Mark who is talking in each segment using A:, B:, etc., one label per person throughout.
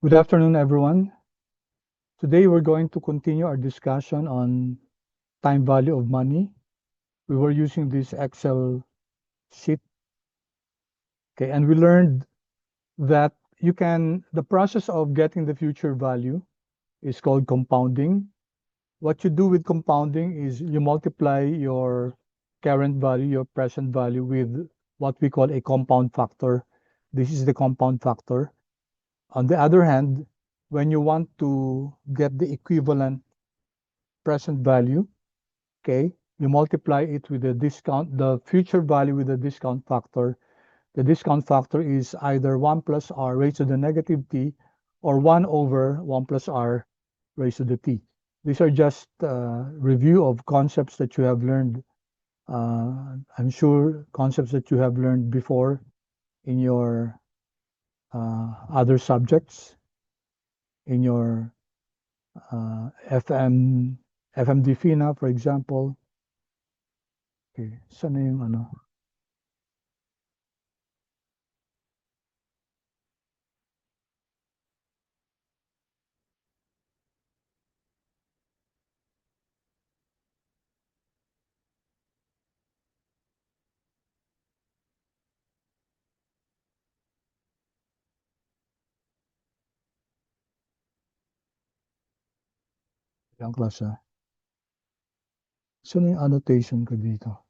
A: Good afternoon, everyone. Today, we're going to continue our discussion on time value of money. We were using this Excel sheet, okay, and we learned that the process of getting the future value is called compounding. What you do with compounding is you multiply your current value, your present value with what we call a compound factor. This is the compound factor. On the other hand, when you want to get the equivalent present value, okay, you multiply it with the future value with the discount factor. The discount factor is either 1 plus r raised to the negative t or 1 over 1 plus r raised to the t. These are just review of concepts that you have learned. I'm sure concepts that you have learned before in your other subjects, in your FMD FINA, for example. Okay, saan na yung ano? Ilang klase? Saan yung annotation ko dito?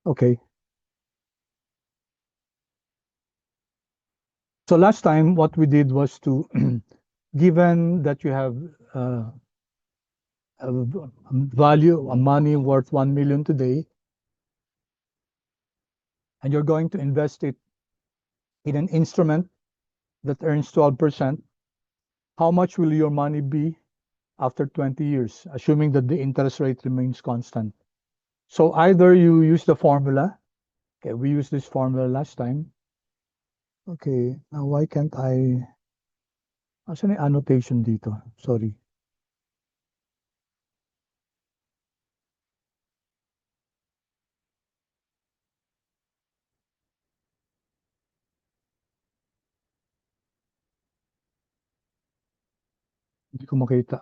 A: Okay. So last time, what we did was to, given that you have a value, a money worth 1 million today, and you're going to invest it in an instrument that earns 12%, how much will your money be after 20 years, assuming that the interest rate remains constant? So either you use the formula, okay, we used this formula last time. Okay, now why can't asan yung annotation dito? Sorry. Hindi ko makita.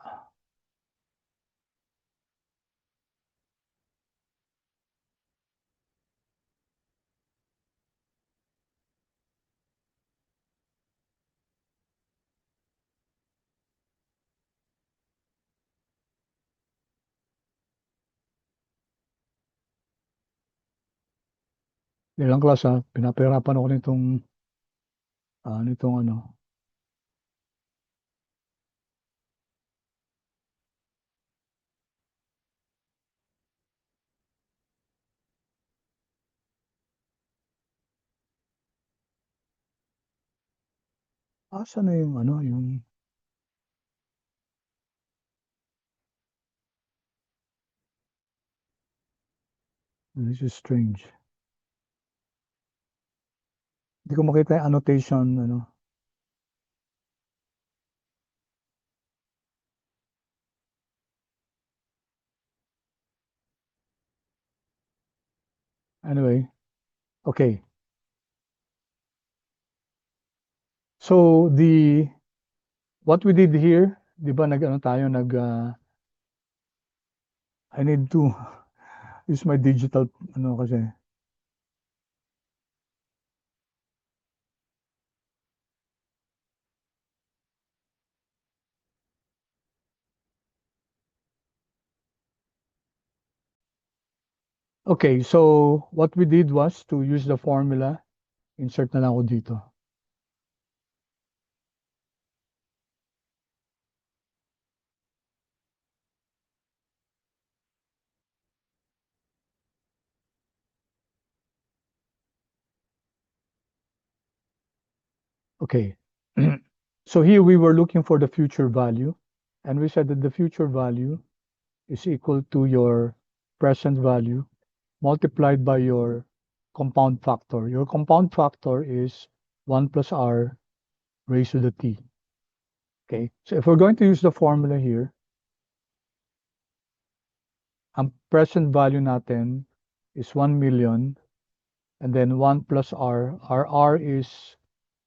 A: Ilang klase, pinapahirapan ako nitong ano. Saan na yung ano, yung this is strange. Hindi ko makita yung annotation, ano. Anyway, okay. So what we did here, di ba nag-ano tayo, I need to use my digital, ano kasi. Okay, so what we did was to use the formula. Insert na lang ako dito. Okay. So here we were looking for the future value, and we said that the future value is equal to your present value multiplied by your compound factor. Your compound factor is 1 plus r raised to the t. Okay, so if we're going to use the formula here, ang present value natin is 1 million, and then 1 plus R. Our R is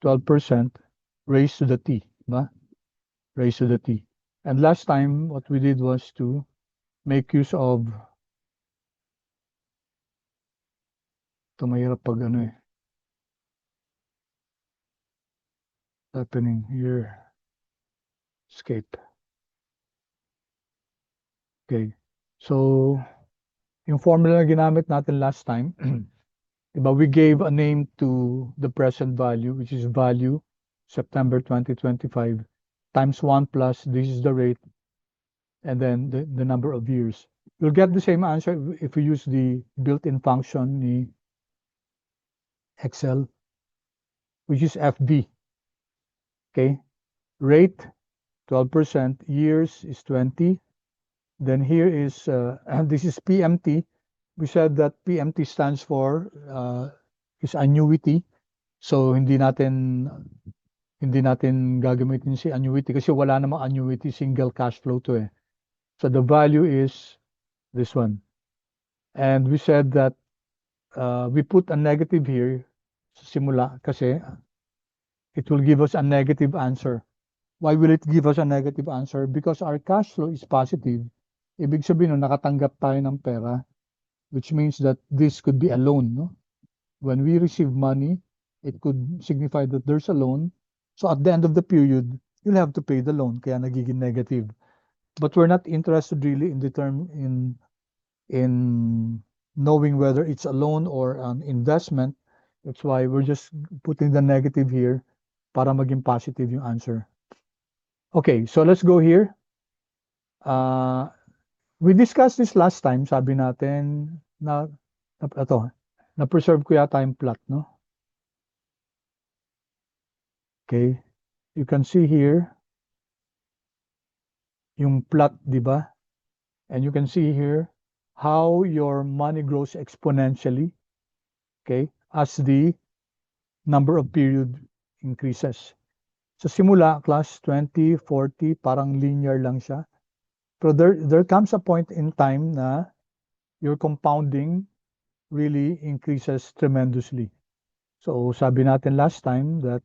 A: 12% raised to the T, diba? Raised to the T. And last time, what we did was to make use of, ito mahirap pag ano eh, happening here, escape. Okay, so yung formula na ginamit natin last time, diba, we gave a name to the present value, which is value September 2025 times 1 plus, this is the rate, and then the number of years. You'll get the same answer if we use the built-in function ni Excel, which is FD. Okay, rate 12%, years is 20. Then here is, and this is PMT. We said that PMT stands for is annuity. So hindi natin gagamitin si annuity kasi wala namang annuity, single cash flow to eh. So the value is this one. And we said that we put a negative here sa simula kasi it will give us a negative answer. Why will it give us a negative answer? Because our cash flow is positive. Ibig sabihin, no, nakatanggap tayo ng pera, which means that this could be a loan. No? When we receive money, it could signify that there's a loan. So at the end of the period, you'll have to pay the loan, kaya nagiging negative. But we're not interested really in the term in knowing whether it's a loan or an investment. That's why we're just putting the negative here para maging positive yung answer. Okay, so let's go here. We discussed this last time. Sabi natin na preserve ko yata yung plot, no? Okay, you can see here yung plot, di ba? And you can see here how your money grows exponentially, okay, as the number of period increases. Sa simula, class 20, 40, parang linear lang siya. Pero there comes a point in time na your compounding really increases tremendously. So sabi natin last time that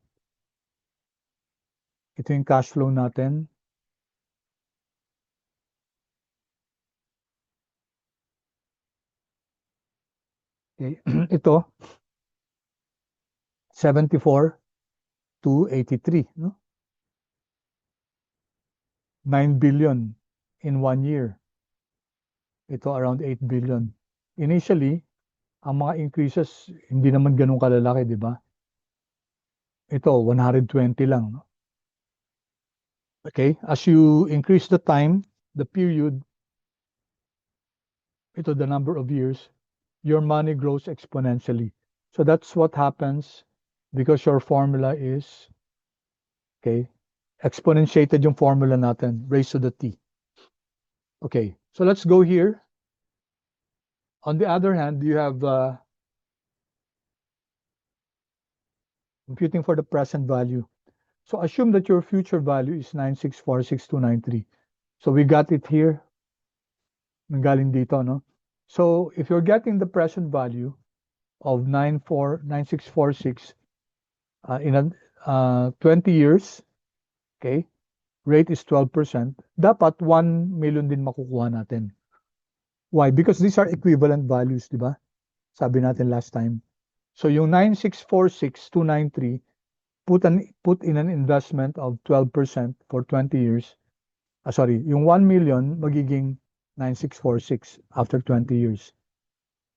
A: ito yung cash flow natin. Okay. Ito, 74 to 83, no? 9 billion in 1 year. Ito around 8 billion. Initially, ang mga increases hindi naman ganun kalalaki, di ba? Ito 120 lang, no? Okay, as you increase the time, the period, ito the number of years, your money grows exponentially. So that's what happens because your formula is, okay, exponentiated yung formula natin, raised to the t. Okay, so let's go here. On the other hand, you have computing for the present value. So assume that your future value is 9646293. So we got it here. Nanggaling dito, no? So if you're getting the present value of 9646 in 20 years, okay, rate is 12%, dapat 1 million din makukuha natin. Why? Because these are equivalent values, di ba? Sabi natin last time. So yung 9646293, put in an investment of 12% for 20 years. Sorry, yung 1 million magiging 9646 after 20 years.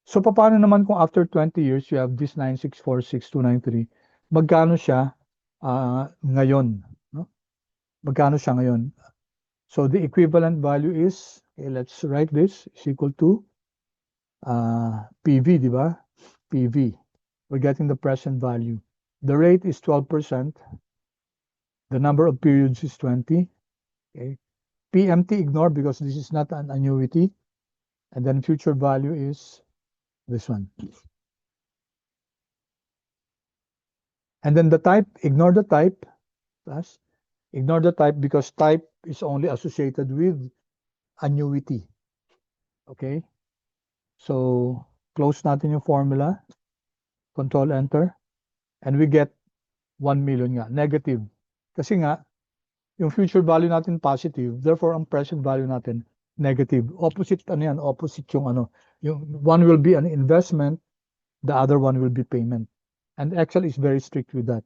A: So paano naman kung after 20 years you have this 9646293, magkano siya ngayon, no? Magkano siya ngayon? So the equivalent value is, okay, let's write this, is equal to PV, di ba? PV. We're getting the present value. The rate is 12%. The number of periods is 20. Okay. PMT ignore because this is not an annuity. And then future value is this one. And then the type, ignore the type. Plus, ignore the type because type is only associated with annuity. Okay? So, close natin yung formula. Control Enter. And we get 1 million nga. Negative. Kasi nga, yung future value natin positive. Therefore, ang present value natin negative. Opposite, ano yan? Opposite yung ano. Yung one will be an investment. The other one will be payment. And Excel is very strict with that.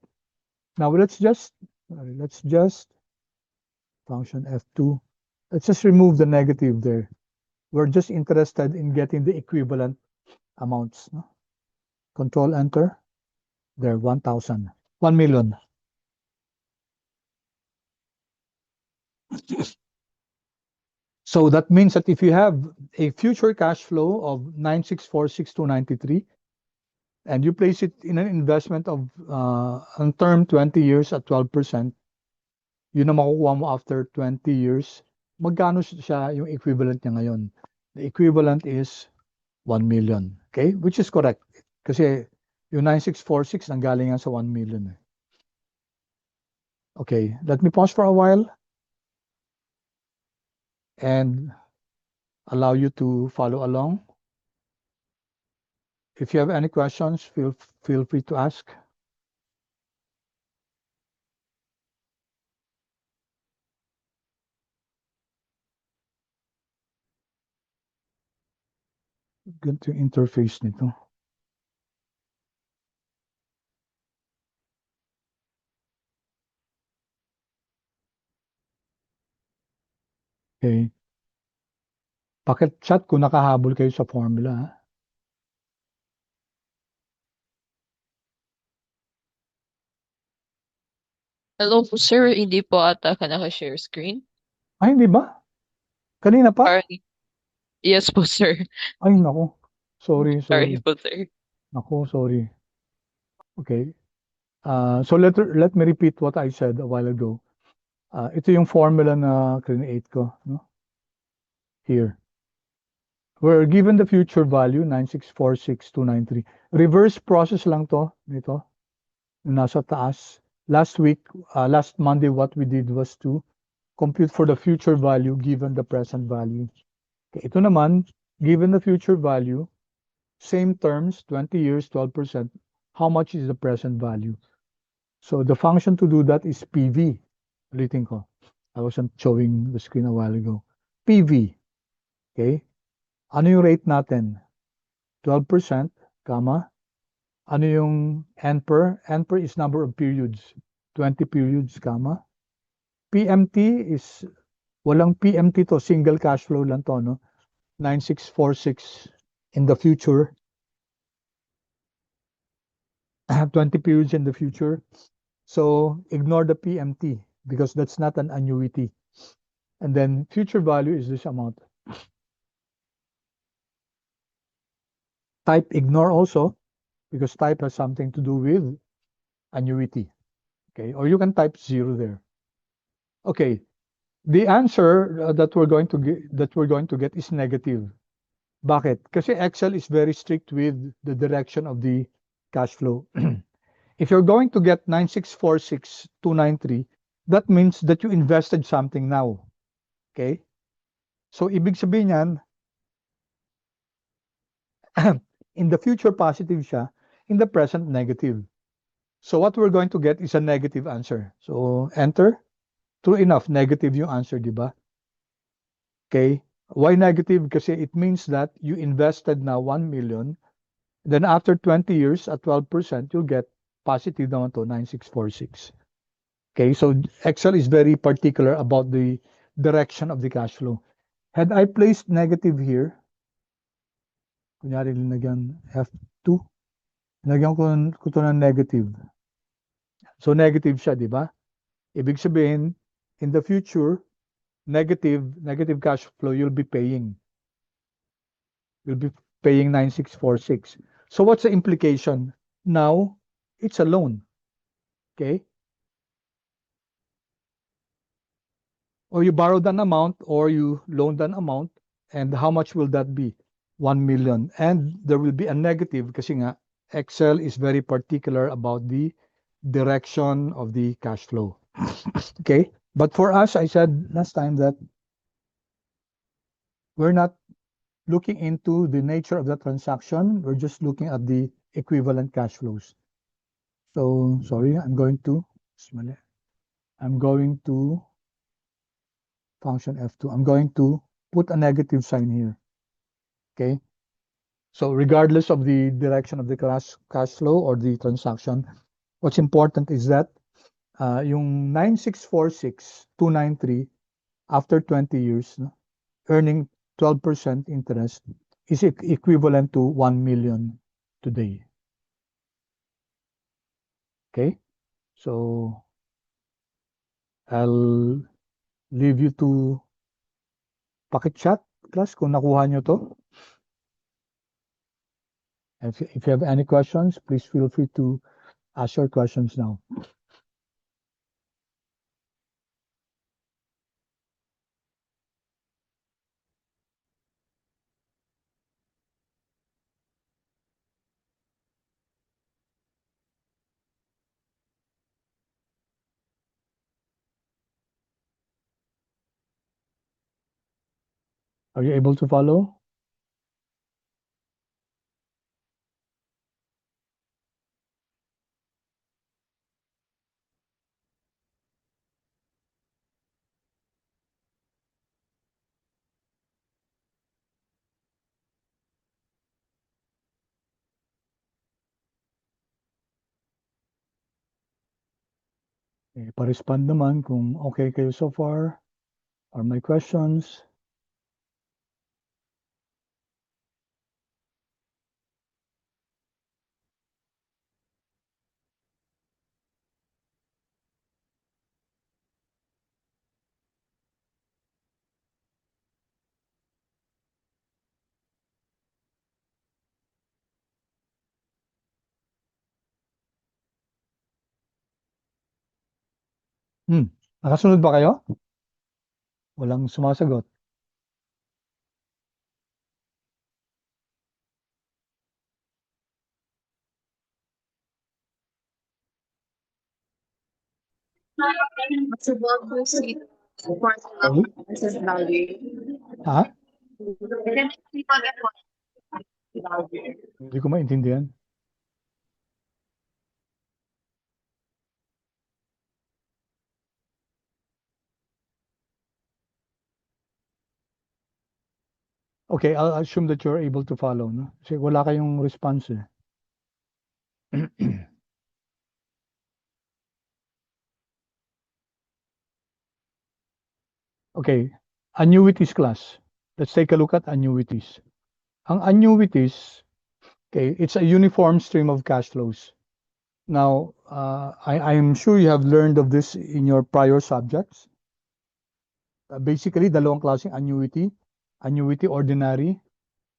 A: Now, let's just function F2. Let's just remove the negative there. We're just interested in getting the equivalent amounts. No? Control Enter. There, 1,000. 1 million. So that means that if you have a future cash flow of 9646293 and you place it in an investment of on term 20 years at 12%, yun na makukuha mo after 20 years. Magkano siya yung equivalent niya ngayon? The equivalent is 1 million. Okay? Which is correct. Kasi yung 9646 nanggaling yan sa 1 million. Okay, let me pause for a while and allow you to follow along. If you have any questions, feel free to ask. Ganito yung interface nito. Okay. Paki-chat kung nakahabol kayo sa formula. Ha?
B: Hello po, sir. Hindi po ata ka naka-share screen.
A: Ay, hindi ba? Kanina pa?
B: Parang, yes po, sir.
A: Ay, nako. Sorry,
B: Sorry
A: sorry.
B: po, sir.
A: Nako, sorry. Okay. So let me repeat what I said a while ago. Ito yung formula na create ko. No? Here. We're given the future value, 9646293. Reverse process lang to, nito, nasa taas. Last Monday, what we did was to compute for the future value given the present value. Okay, ito naman, given the future value, same terms, 20 years, 12%, how much is the present value? So the function to do that is PV. Ulitin ko. I wasn't showing the screen a while ago. PV. Okay? Ano yung rate natin? 12%, comma. Ano yung N/per? N/per is number of periods. 20 periods, comma. PMT is, walang PMT to, single cash flow lang to, no? 9646 in the future. 20 periods in the future. So ignore the PMT because that's not an annuity. And then future value is this amount. Type ignore also because type has something to do with annuity. Okay, or you can type 0 there. Okay, the answer that we're going to get is negative. Bakit? Kasi Excel is very strict with the direction of the cash flow. If you're going to get 9646293, that means that you invested something now. Okay? So ibig sabihin yan, in the future positive siya, in the present negative. So what we're going to get is a negative answer. So enter. True enough, negative yung answer, di ba? Okay? Why negative? Kasi it means that you invested now 1 million. Then after 20 years at 12%, you'll get positive naman to 9646. Okay, so Excel is very particular about the direction of the cash flow. Had I placed negative here, kunyari linagyan F2, linagyan ko to ng negative. So negative siya, di ba? Ibig sabihin, in the future, negative cash flow, you'll be paying. You'll be paying 9646. So what's the implication? Now, it's a loan. Okay? Or you borrowed an amount or you loaned an amount, and how much will that be? 1 million. And there will be a negative kasi nga, Excel is very particular about the direction of the cash flow. Okay? But for us, I said last time that we're not looking into the nature of the transaction. We're just looking at the equivalent cash flows. So, sorry, I'm going to function F2. I'm going to put a negative sign here. Okay. So regardless of the direction of the cash flow or the transaction, what's important is that yung 9,646,293 after 20 years, no, earning 12% interest is equivalent to 1 million today. Okay? So I'll leave you to pakichat class kung nakuha nyo to. If you have any questions, please feel free to ask your questions now. Are you able to follow? Pa-respond naman kung okay kayo so far or may questions. Nakasunod ba kayo? Walang sumasagot. Ha? Hindi ko maintindihan. Okay, I'll assume that you're able to follow, no? Kasi wala kayong response eh. Okay, annuities class. Let's take a look at annuities. Ang annuities, okay, it's a uniform stream of cash flows. Now, I'm sure you have learned of this in your prior subjects. Basically, dalawang klaseng annuity, annuity ordinary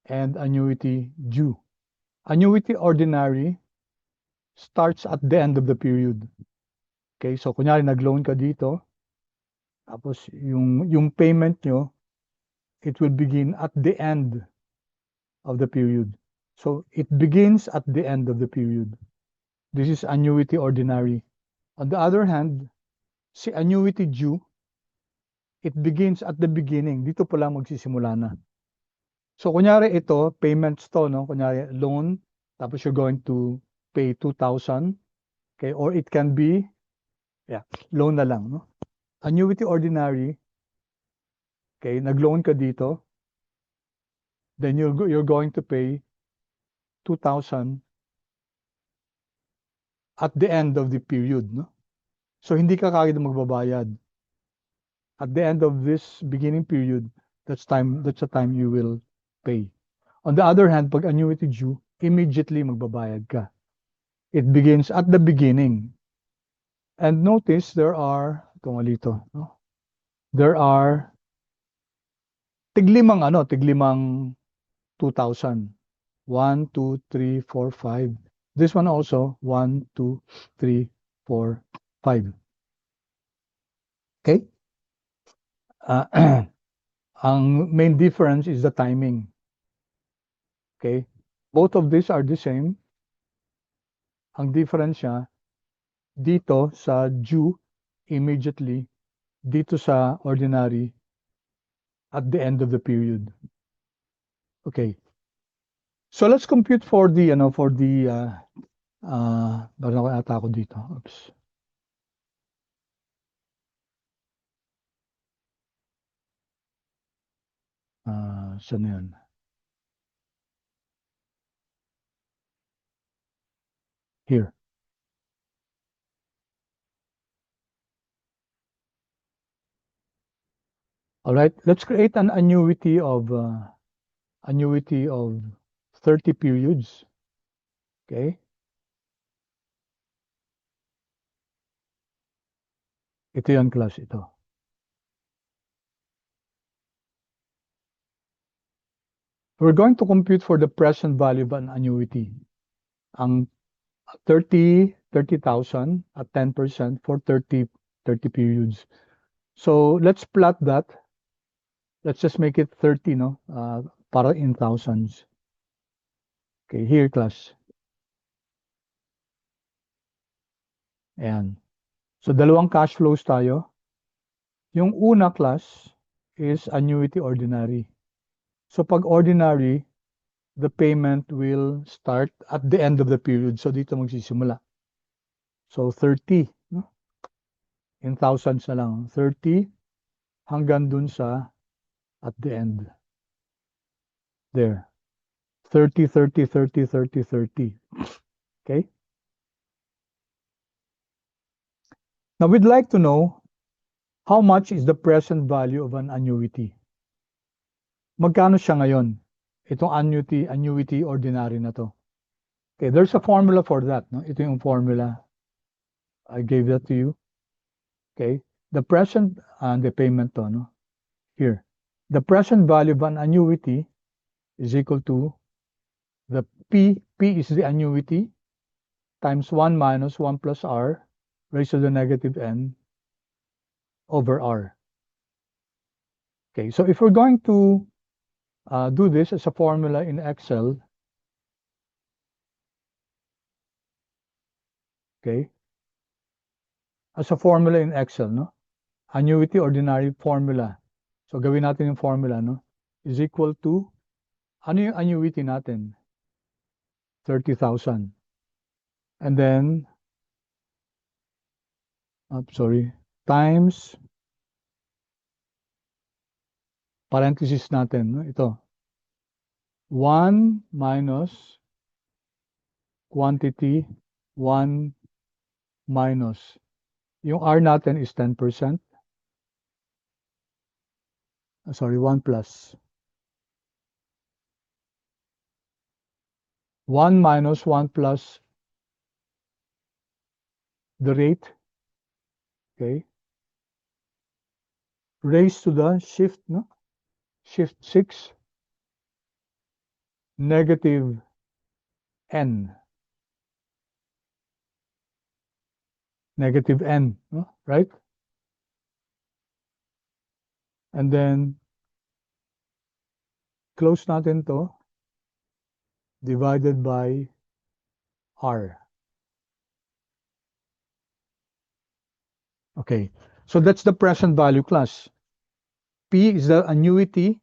A: and annuity due. Annuity ordinary starts at the end of the period. Okay, so kunyari nag-loan ka dito, tapos yung payment nyo, it will begin at the end of the period. So it begins at the end of the period. This is annuity ordinary. On the other hand, si annuity due, it begins at the beginning. Dito pa lang magsisimula na. So kunyari ito, payments to, no? Kunyari loan, tapos you're going to pay 2,000. Okay, or it can be, loan na lang, no? Annuity ordinary, okay, nag-loan ka dito, then you're going to pay 2,000 at the end of the period, no? So hindi ka kagad magbabayad. At the end of this beginning period, that's the time you will pay. On the other hand, pag annuity due, immediately magbabayad ka. It begins at the beginning. And notice there are, ito nga dito, no? There are tiglimang 2,000. 1, 2, 3, 4, 5. This one also, 1, 2, 3, 4, 5. Okay? Ang main difference is the timing. Okay? Both of these are the same. Ang difference niya, dito sa due, immediately. Dito sa ordinary, at the end of the period. Okay. So let's compute for the meron ako ata ako dito. Oops. Saan na yun? Here. All right, let's create an annuity of 30 periods. Okay? Ito yung class ito. We're going to compute for the present value of an annuity. Ang 30,000 at 10% for 30 periods. So let's plot that. Let's just make it 30, no? Para in thousands. Okay, here class. Ayan. So dalawang cash flows tayo. Yung una class is annuity ordinary. So pag ordinary, the payment will start at the end of the period. So dito magsisimula. So 30, no? In thousands na lang. 30 hanggang dun sa at the end. There. 30, 30, 30, 30, 30. Okay? Now we'd like to know how much is the present value of an annuity. Magkano siya ngayon? Itong annuity ordinary na to. Okay, there's a formula for that. No? Ito yung formula. I gave that to you. Okay, the present and the payment to, no? Here. The present value of an annuity is equal to the P is the annuity, times 1 minus 1 plus R raised to the negative n over R. Okay, so if we're going to do this as a formula in Excel, okay, as a formula in Excel, no? Annuity ordinary formula. So gawin natin yung formula, no? Is equal to, ano yung annuity natin? 30,000. And then, times, parenthesis natin, no? Ito. 1 minus quantity, 1 minus. Yung R natin is 10%. 1 plus. 1 minus 1 plus the rate, okay, raised to the shift, no? Shift 6, negative n. Negative n, no? Right? And then, close natin to, divided by R. Okay, so that's the present value class. P is the annuity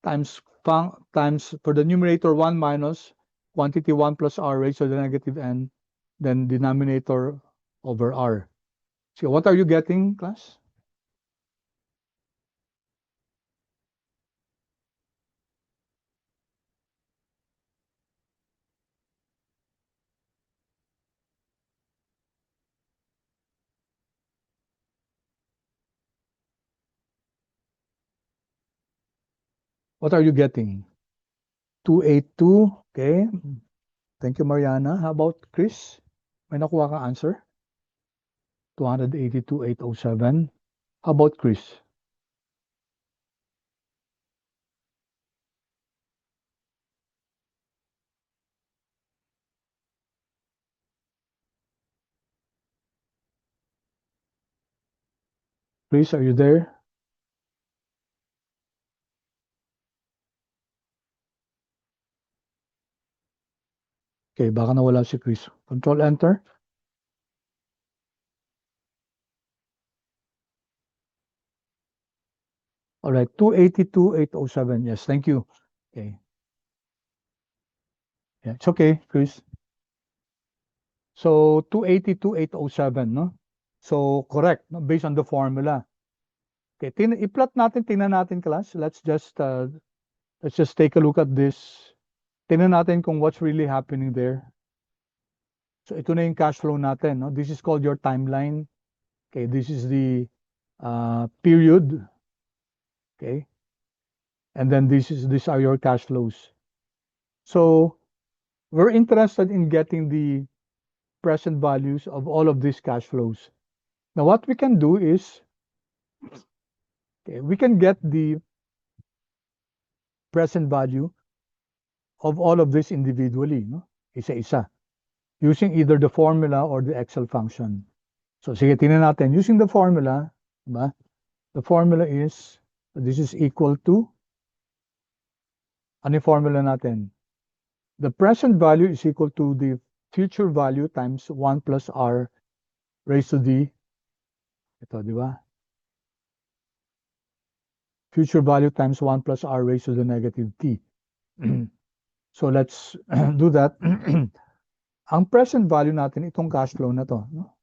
A: times for the numerator 1 minus quantity 1 plus R raised to the negative n, then denominator over R. So what are you getting, class? What are you getting? 282, okay. Thank you, Mariana. How about Chris? May nakuha kang answer? 282,807. How about Chris? Chris, are you there? Okay, baka nawala si Chris. Control Enter. All right, 282,807. Yes, thank you. Okay. Yeah, it's okay, Chris. So 280, 2807, no? So correct, no? Based on the formula. Okay, i-plot natin, tingnan natin class. Let's just take a look at this. Tingnan natin kung what's really happening there. So ito na yung cash flow natin, no? This is called your timeline. Okay, this is the period. Okay. And then these are your cash flows. So we're interested in getting the present values of all of these cash flows. Now what we can do is, okay, we can get the present value of all of this individually, no? Isa-isa, using either the formula or the Excel function. So sige, tingnan natin. Using the formula, diba? The formula is, this is equal to, ano yung formula natin? The present value is equal to the future value times 1 plus r raised to the, ito, di ba? Future value times 1 plus r raised to the negative t. So let's do that. Ang present value natin, itong cash flow na to. No?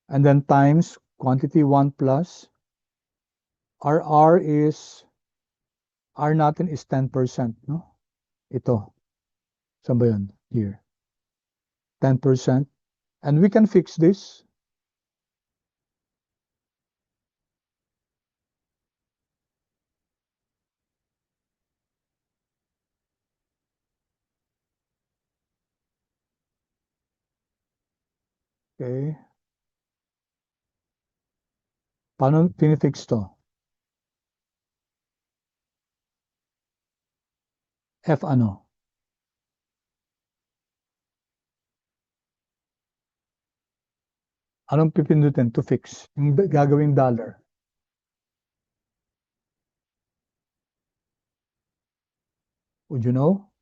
A: And then times quantity 1 plus, R is, R natin is 10%. No? Ito. Saan ba yun? Here. 10%. And we can fix this. Okay. Paano pinifix to? F ano? Anong pipindutin to fix? Yung gagawing dollar. Would you know?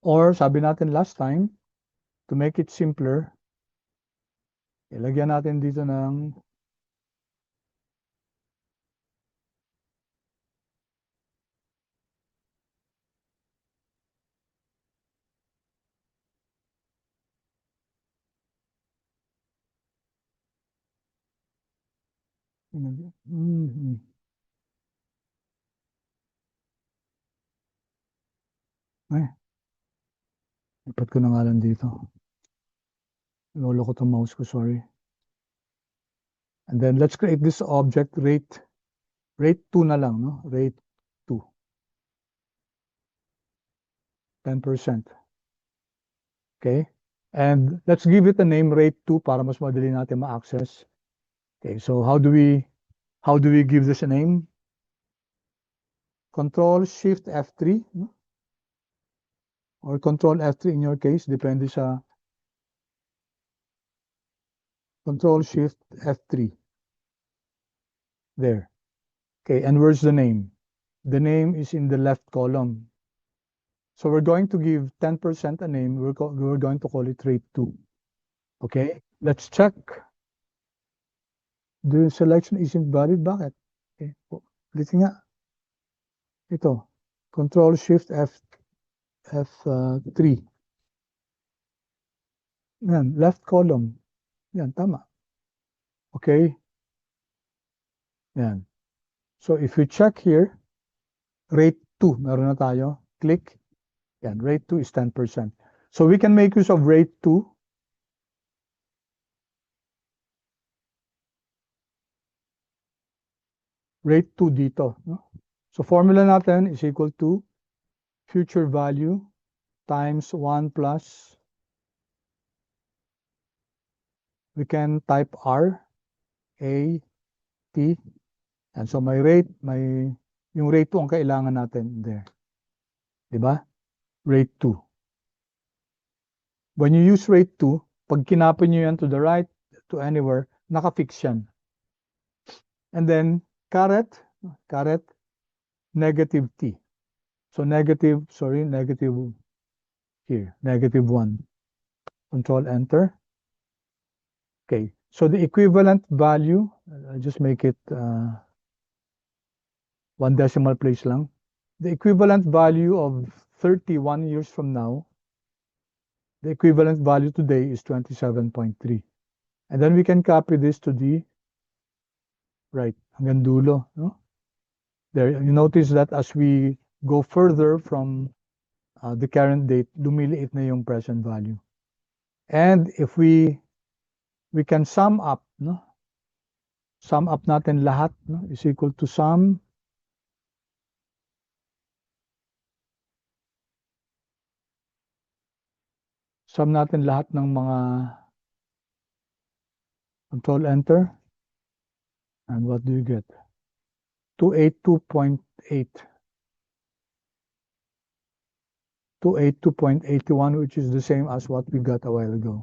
A: Or sabi natin last time, to make it simpler, ilagyan natin dito ng Ay, lipat ko na nga lang dito. Lolo ko itong mouse ko, sorry. And then let's create this object rate 2 na lang, no? Rate 2. 10%. Okay? And let's give it a name rate 2 para mas madali natin ma-access. Okay, so how do we give this a name? Control Shift F3, no? Or Control F3 in your case, depende sa Control Shift F3. There. Okay, and where's the name? The name is in the left column. So we're going to give 10% a name. We're going to call it rate 2. Okay, let's check. The selection isn't valid. Bakit? Okay, ulitin nga. Ito, Control Shift F3. Yan, left column. Yan, tama. Okay. Yan. So if you check here, rate 2, meron na tayo. Click. Yan, rate 2 is 10%. So we can make use of rate 2. Rate 2 dito. No? So formula natin is equal to future value times 1 plus, we can type R, A, T, and so may rate, yung rate 2 ang kailangan natin there. Diba? Rate 2. When you use rate 2, pag kinapin nyo yan to the right, to anywhere, naka-fix yan. And then, caret, negative T. So negative here, negative 1. Control Enter. Okay, so the equivalent value, I'll just make it 1 decimal place lang. The equivalent value of 31 years from now, the equivalent value today is 27.3. And then we can copy this to the right, hanggang dulo. No? There, you notice that as we go further from the current date, lumiliit na yung present value. And if we can sum up, no? Sum up natin lahat, no? Is equal to sum natin lahat ng mga control enter. And what do you get? 282.8. 282.81, which is the same as what we got a while ago.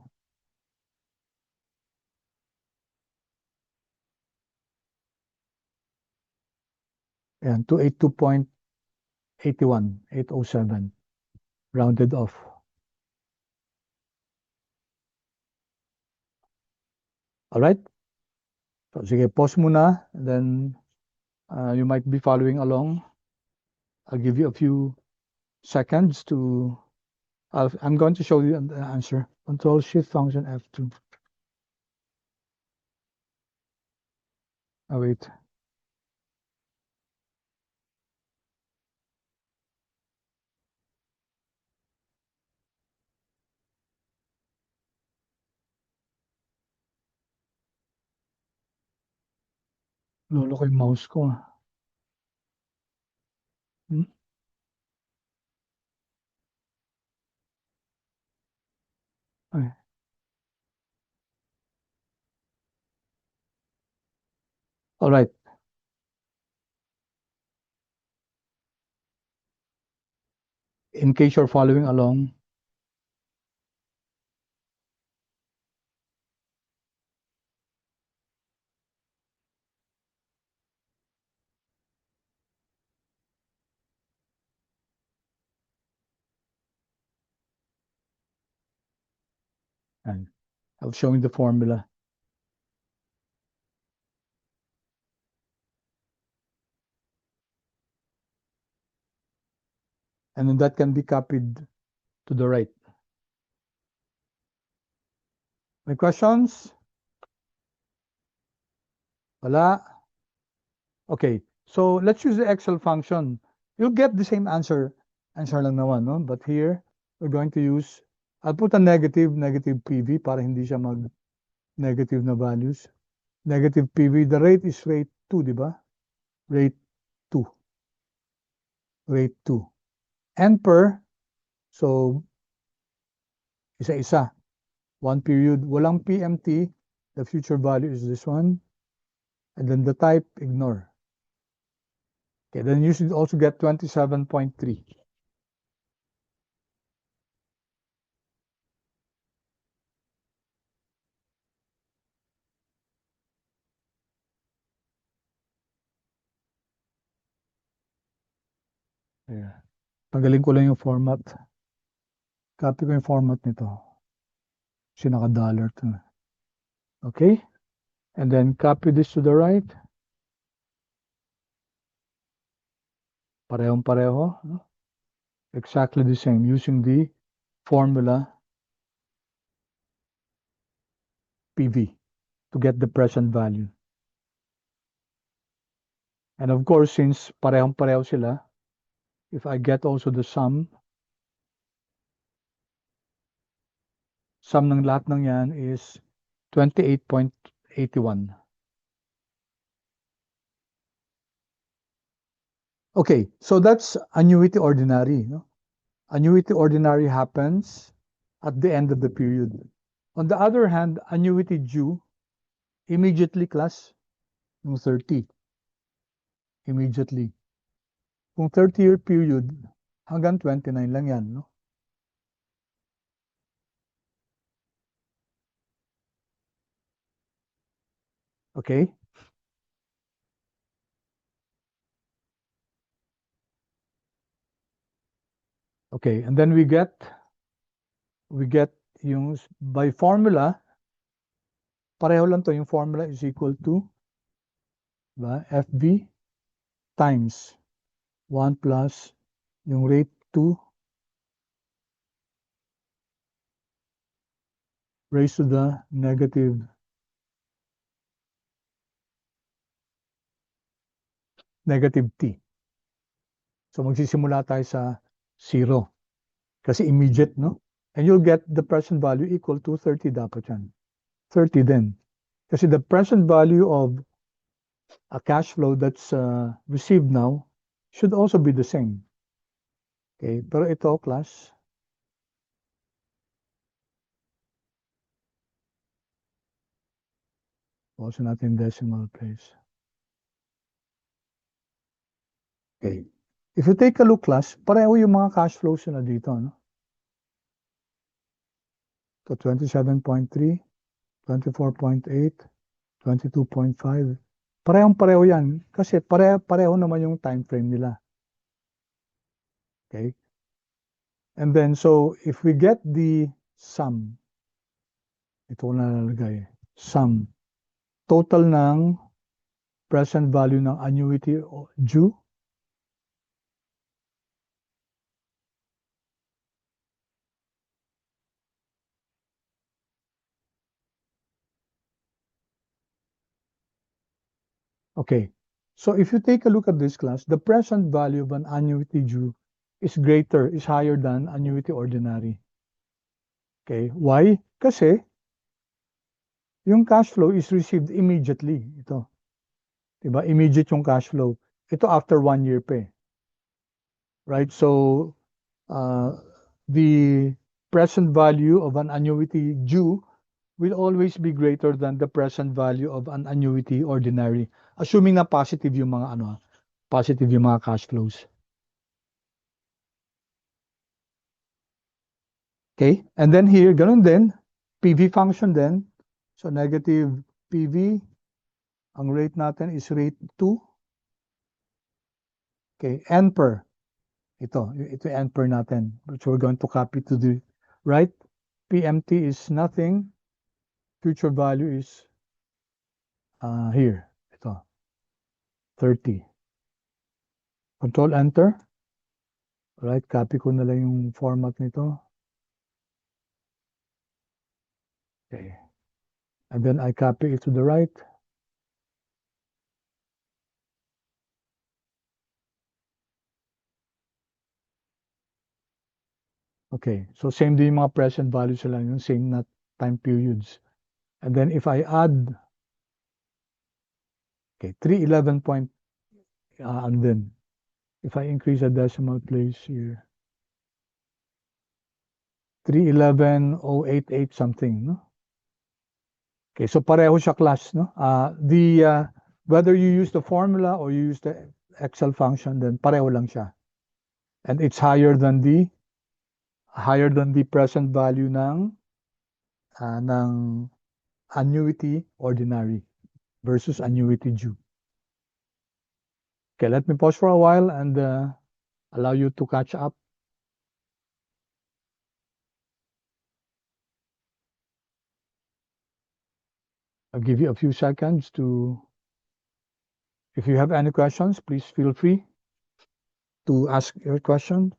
A: And 282.81, 807, rounded off. All right? So, sige, pause muna, and then you might be following along. I'll give you a few seconds to, I'm going to show you the answer. Control Shift Function F2. Oh, wait. Lolo ko yung mouse ko. Hmm? Ay. All right. In case you're following along, and I'll show you the formula. And then that can be copied to the right. May questions? Wala? Okay, so let's use the Excel function. You'll get the same answer lang naman, no? But here, we're going to use, I'll put a negative PV para hindi siya mag-negative na values. Negative PV, the rate is rate 2, di ba? Rate 2. Rate 2. And per, so, isa-isa. One period, walang PMT, the future value is this one. And then the type, ignore. Okay, then you should also get 27.3. Yeah. Tanggalin ko lang yung format. Copy ko yung format nito. Kasi naka-dollar to. Okay? And then copy this to the right. Parehong-pareho. No? Exactly the same using the formula PV to get the present value. And of course, since parehong-pareho sila, if I get also the sum ng lahat ng yan is 28.81. Okay, so that's annuity ordinary. No? Annuity ordinary happens at the end of the period. On the other hand, annuity due, immediately class, yung 30. Immediately. Kung 30-year period, hanggang 29 lang yan. No? Okay? Okay, and then we get yung by formula, pareho lang to. Yung formula is equal to, diba? FV times 1 plus yung rate 2 raised to the negative t. So magsisimula tayo sa 0 kasi immediate, no? And you'll get the present value equal to 30 dapat yan. 30 din. Kasi the present value of a cash flow that's received now should also be the same. Okay, pero ito, class, also natin decimal place. Okay. If you take a look, class, pareho yung mga cash flows na dito, no? So 27.3, 24.8, 22.5. Parehong-pareho yan kasi pareho naman yung time frame nila. Okay? And then, so if we get the sum, ito ko nalalagay, sum, total ng present value ng annuity due, okay. So if you take a look at this, class, the present value of an annuity due is higher than annuity ordinary. Okay, why? Kasi yung cash flow is received immediately. Ito. Diba? Immediate yung cash flow. Ito after 1 year pa eh. Right? So, the present value of an annuity due will always be greater than the present value of an annuity ordinary. Assuming na positive yung mga positive yung mga cash flows. Okay? And then here, ganun din, PV function din. So negative PV, ang rate natin is rate 2. Okay, N per. Ito N per natin, which we're going to copy to the right. PMT is nothing. Future value is here. Ito, 30. Control Enter. Right, copy ko na lang yung format nito. Okay. And then I copy it to the right. Okay, so same din yung mga present values sila, yung same na time periods. And then if I add, okay, 311 point, and then if I increase a decimal place here, 311,088 something, no? Okay, so pareho siya, class, no? Whether you use the formula or you use the Excel function, then pareho lang siya. And it's higher than the present value ng annuity ordinary versus annuity due. Okay, let me pause for a while and allow you to catch up. I'll give you a few seconds to, if you have any questions, please feel free to ask your question.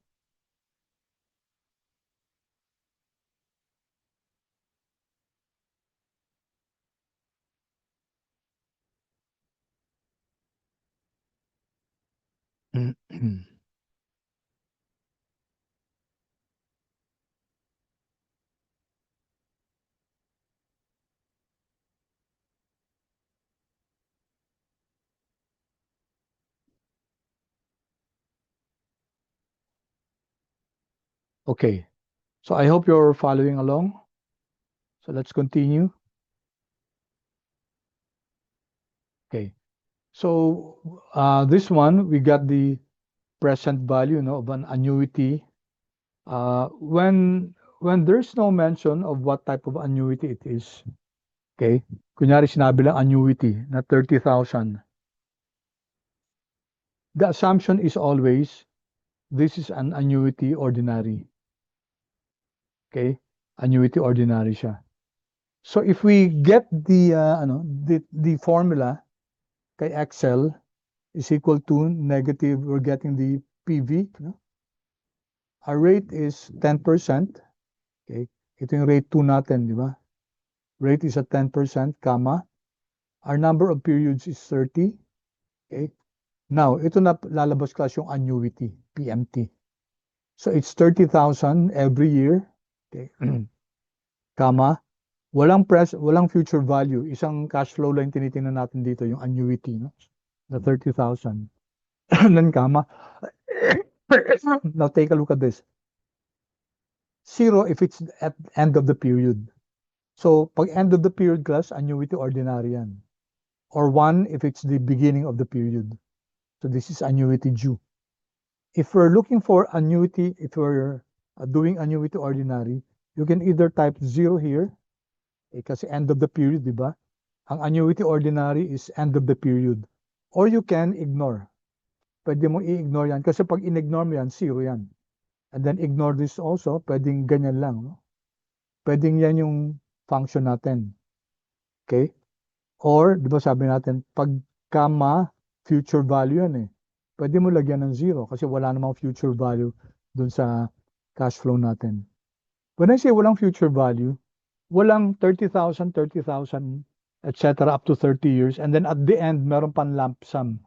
A: Okay, so I hope you're following along. So let's continue. Okay, so this one, we got the present value, of an annuity. When there's no mention of what type of annuity it is, okay, kunyari sinabi lang annuity na 30,000. The assumption is always, this is an annuity ordinary. Okay, annuity ordinary siya. So if we get the formula kay Excel is equal to negative, we're getting the PV. No? Our rate is 10%. Okay. Ito yung rate 2 natin, di ba? Rate is at 10%, comma. Our number of periods is 30. Okay. Now, ito na lalabas class yung annuity, PMT. So it's 30,000 every year. Okay. Comma. Walang future value. Isang cash flow lang tinitingnan natin dito, yung annuity, no? The 30,000. Then comma. Now take a look at this. 0 if it's at end of the period. So pag end of the period class, annuity ordinary yan. Or 1 if it's the beginning of the period. So this is annuity due. If we're looking for annuity, if we're doing annuity ordinary, you can either type 0 here, kasi end of the period, di ba? Ang annuity ordinary is end of the period. Or you can ignore. Pwede mo i-ignore yan. Kasi pag in-ignore mo yan, 0 yan. And then ignore this also, pwedeng ganyan lang. No? Pwedeng yan yung function natin. Okay? Or, di ba sabi natin, pag comma, future value yan eh. Pwede mo lagyan ng 0 kasi wala namang future value dun sa cash flow natin. When I say walang future value, walang 30,000, 30,000, etc. up to 30 years. And then at the end, meron pang lump sum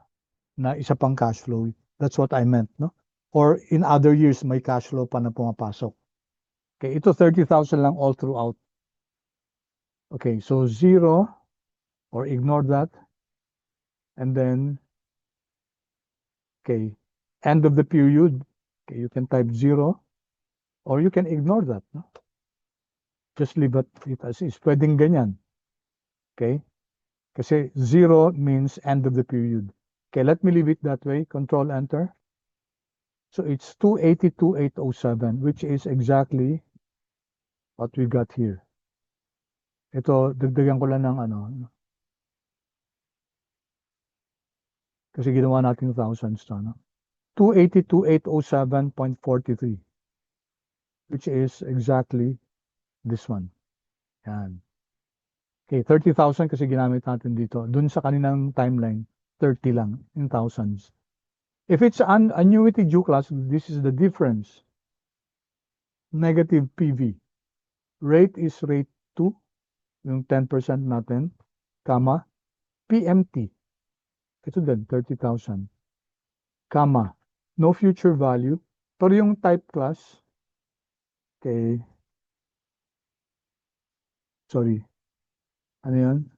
A: na isa pang cash flow. That's what I meant, no? Or in other years, may cash flow pa na pumapasok. Okay, ito 30,000 lang all throughout. Okay, so 0, or ignore that. And then, okay, end of the period. Okay, you can type 0, or you can ignore that, no? Just leave it as is. Pwedeng ganyan. Okay? Kasi 0 means end of the period. Okay, let me leave it that way. Control Enter. So it's 282,807, which is exactly what we got here. Ito, dagdagan ko lang ng ano. Kasi ginawa natin thousands to, no? 282,807.43, which is exactly this one. Yan. Okay, 30,000 kasi ginamit natin dito. Dun sa kaninang timeline, 30 lang in thousands. If it's an annuity due class, this is the difference. Negative PV. Rate is rate 2, yung 10% natin, comma, PMT. Ito din, 30,000. Comma, no future value. Pero yung type class, okay, sorry, ano yun?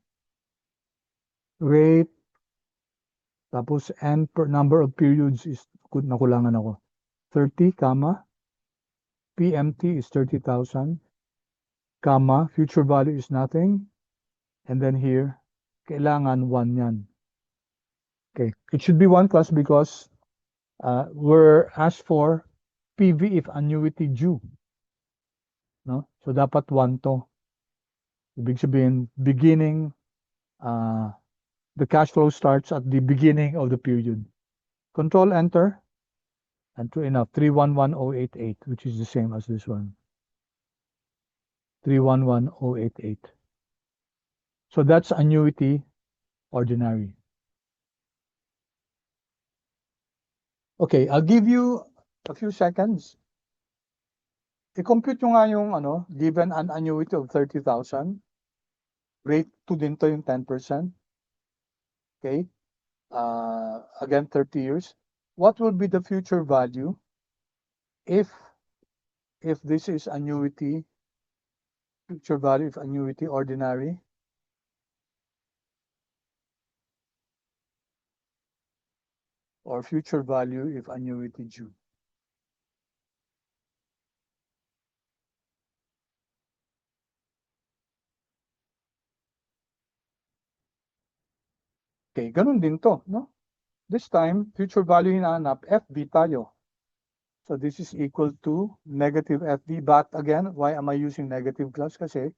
A: Rate, tapos n per number of periods is, nakulangan ako. 30, comma, PMT is 30,000, comma, future value is nothing, and then here, kailangan 1 yan. Okay, it should be 1 class because we're asked for PV if annuity due. No? So dapat 1 to. Ibig sabihin, beginning, the cash flow starts at the beginning of the period. Control Enter, and true enough, 311,088, which is the same as this one. 311,088. So that's annuity ordinary. Okay, I'll give you a few seconds. I-compute nyo nga yung given an annuity of 30,000. Rate 2 din to yung 10%. Okay. Again, 30 years. What would be the future value if this is annuity, future value if annuity ordinary? Or future value if annuity due? Okay, ganun din to, no? This time, future value hinahanap, FV tayo. So this is equal to negative FV. But again, why am I using negative class? Kasi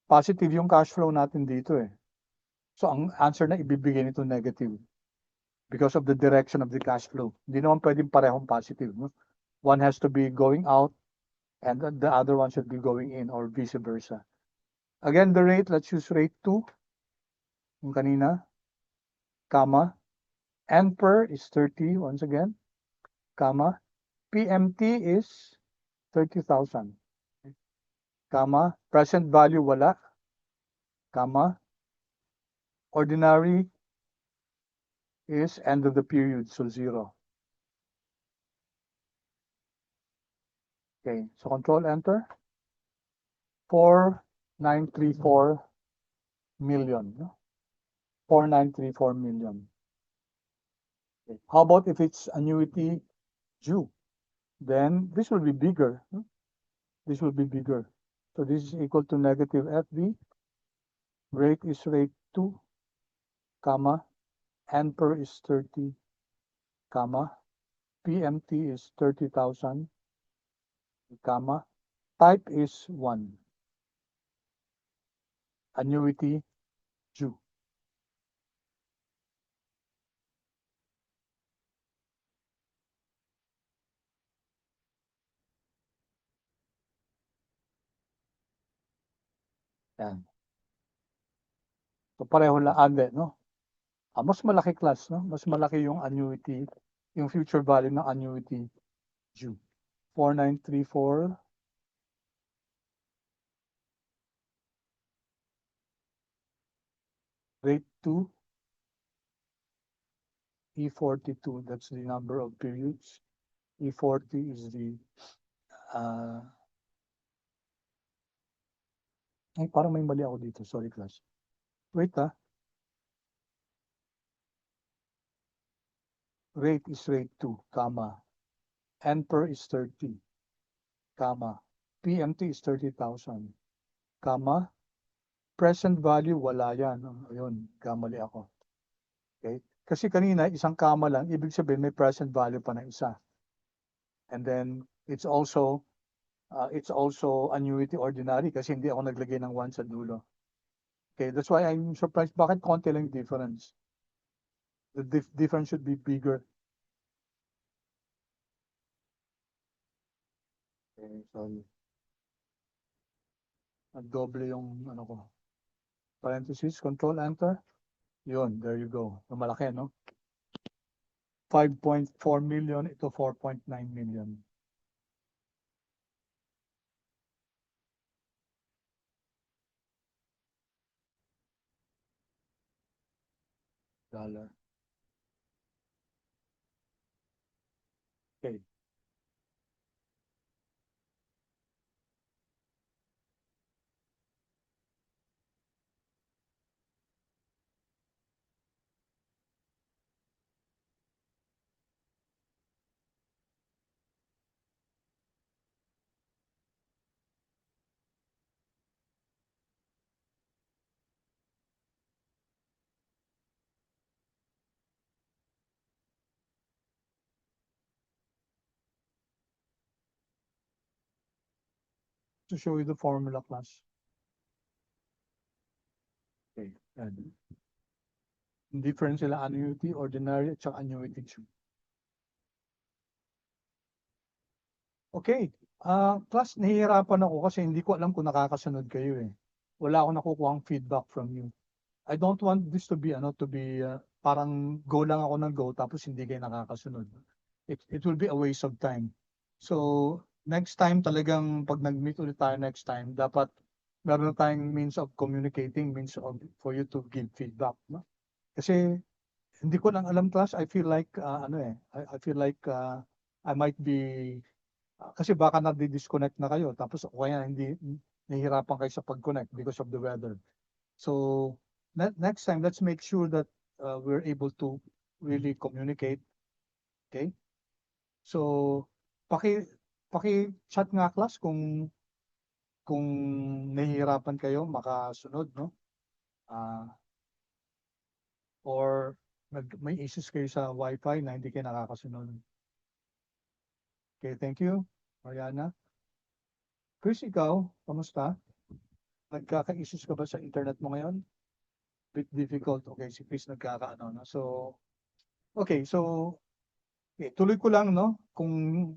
A: positive yung cash flow natin dito eh. So ang answer na ibibigay nito negative because of the direction of the cash flow. Hindi naman pwedeng parehong positive. No? One has to be going out and the other one should be going in or vice versa. Again, the rate, let's use rate 2. Yung kanina. Comma. N per is 30 once again. Comma. PMT is 30,000. Comma. Present value wala. Comma. Ordinary is end of the period, so 0. Okay, so control enter. 4934 million. No? 4934 million. Okay. How about if it's annuity due? Then this will be bigger. No? This will be bigger. So this is equal to negative FV. Rate is rate 2, comma. N per is 30, comma. PMT is 30,000, comma. Type is 1. Annuity due. Yan. So pareho lang ande, no? Mas malaki class, no? Mas malaki yung annuity, yung future value ng annuity due. 4934 rate 2 E42, that's the number of periods. E40 is the ay parang may mali ako dito, sorry class. Wait Rate is rate 2, comma. N per is 30, comma. PMT is 30,000, comma. Present value, wala yan. Ayun, kamali ako. Okay? Kasi kanina, isang comma lang, ibig sabihin may present value pa na isa. And then, it's also annuity ordinary kasi hindi ako naglagay ng 1 sa dulo. Okay, that's why I'm surprised. Bakit konti lang difference? The difference should be bigger. Okay, sorry. Nag-double yung ano ko. Parenthesis, control enter. Yun, there you go. Malaki, no? 5.4 million, ito 4.9 million. Dollar. Okay. To show you the formula class. Okay. Yan. Difference sila annuity, ordinary, at saka annuity due. Okay. Class, nahihirapan ako kasi hindi ko alam kung nakakasunod kayo eh. Wala akong nakukuhang feedback from you. I don't want this to be parang go lang ako ng go tapos hindi kayo nakakasunod. It will be a waste of time. So, next time talagang pag nag-meet ulit tayo next time, dapat meron tayong means of communicating, means of for you to give feedback, no? Kasi hindi ko lang alam class, I feel like I feel like I might be kasi baka na-disconnect na kayo tapos o kaya hindi nahihirapan kayo sa pag-connect because of the weather. So next time, let's make sure that we're able to really communicate. Okay? So paki-chat nga class kung nahihirapan kayo makasunod, no? Or may issues kayo sa Wi-Fi na hindi kayo nakakasunod. Okay, thank you, Mariana. Chris, ikaw, kamusta? Nagkaka-issues ka ba sa internet mo ngayon? Bit difficult. Okay, si Chris nagkaka-ano na. So, okay, so, tuloy ko lang, no? Kung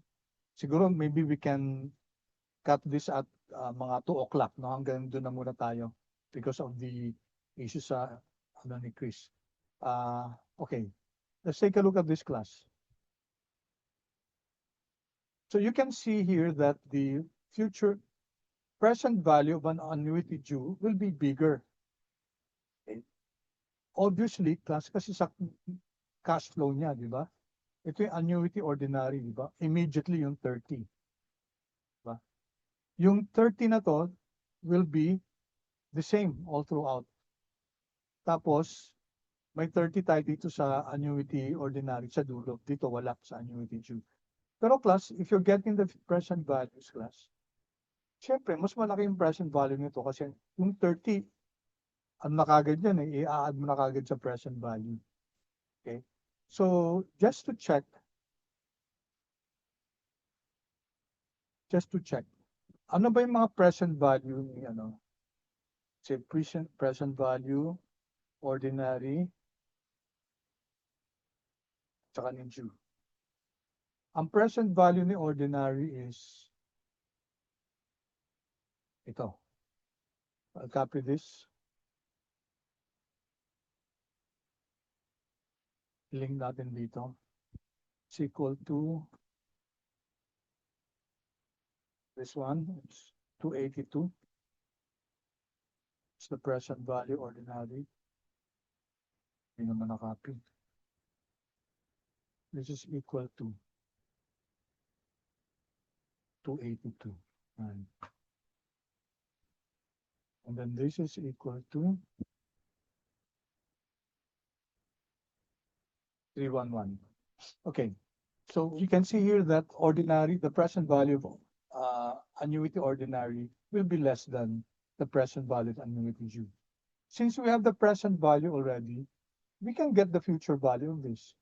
A: siguro maybe we can cut this at mga 2 o'clock, no? Hanggang doon na muna tayo because of the issue sa ano ni Chris. Okay, let's take a look at this class. So you can see here that the future present value of an annuity due will be bigger. Okay. Obviously, class kasi sa cash flow niya, di ba? Ito yung annuity ordinary, di ba? Immediately yung 30. Di ba? Yung 30 na to will be the same all throughout. Tapos, may 30 tayo dito sa annuity ordinary sa dulo. Dito wala sa annuity due. Pero class, if you're getting the present values class, syempre, mas malaki yung present value nito kasi yung 30, ano na kagad yan eh, i-add mo na kagad sa present value. Okay? So, just to check, ano ba yung mga present value ni ano? Say present value, ordinary, tsaka ni due. Ang present value ni ordinary is ito. I'll copy this. Link natin dito. It's equal to this one. It's 282. It's the present value ordinary. Hindi naman na-copy. This is equal to 282. Right. And then this is equal to 311. Okay. So you can see here that ordinary, the present value of annuity ordinary will be less than the present value of annuity due. Since we have the present value already, we can get the future value of this.